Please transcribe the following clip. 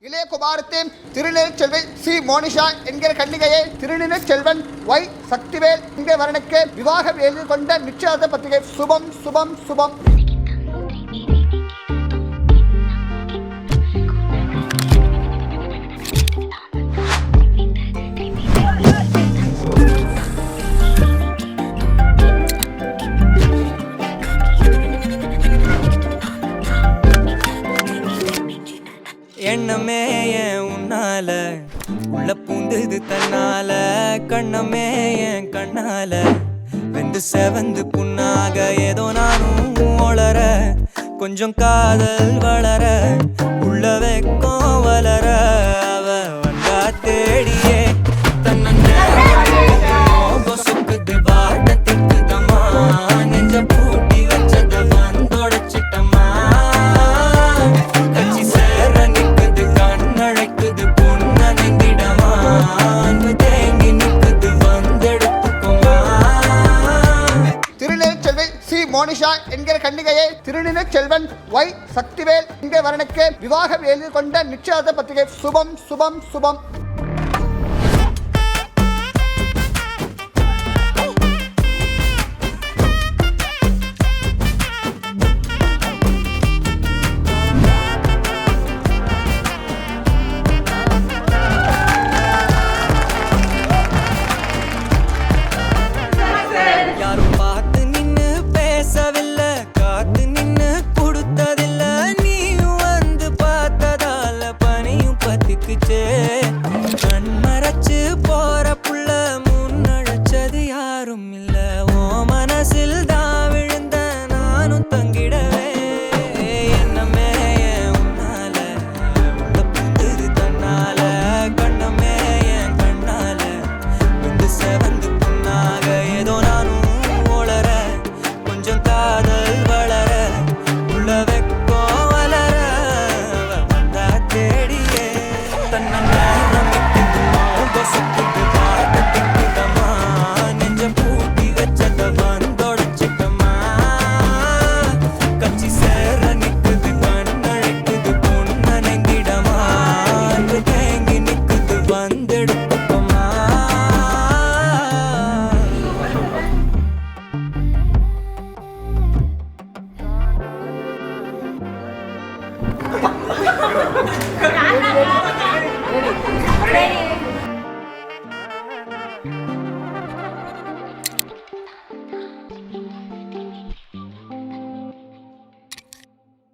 இளைய குமாரத்தின் திருநெல்வேலி சி மோனிஷா என்கிற கன்னிகையை திருநெல்வேலி ஒய் சக்திவேல் என்கிற வரனுக்கு விவாகம் எழுதி கொண்ட நிச்சயதார்த்த பத்திரிகை சுபம் சுபம் சுபம். எண்ணமே ஏன் உன்னால உள்ள பூந்தது தன்னால கண்ணமே என் கண்ணால வெந்து செவந்து புண்ணாக ஏதோ நானும் ஒளர கொஞ்சம் காதல் வளர உள்ள வெக்கம் வளர அவ வந்தா தேடியே தன்னொசுக்குது வாட்ட திக்குதம்மா நெஞ்ச பூட்டி வச்சத வந்தொடச்சிட்டம்மா கட்சி சேர நிக்குது கண்ணழைக்குது பொண்ண நெங்கிடமா தேங்கி நிக்குது வந்தெடுத்துக்குமா. திருநெல்வேலி சி மோனிஷா என்கிற கன்னிகையை திருநெல்வேலி ஒய் சக்திவேல் என்கிற வரனுக்கு விவாகம் எழுதி கொண்ட நிச்சயதார்த்த பத்திரிகை சுபம் சுபம் சுபம்.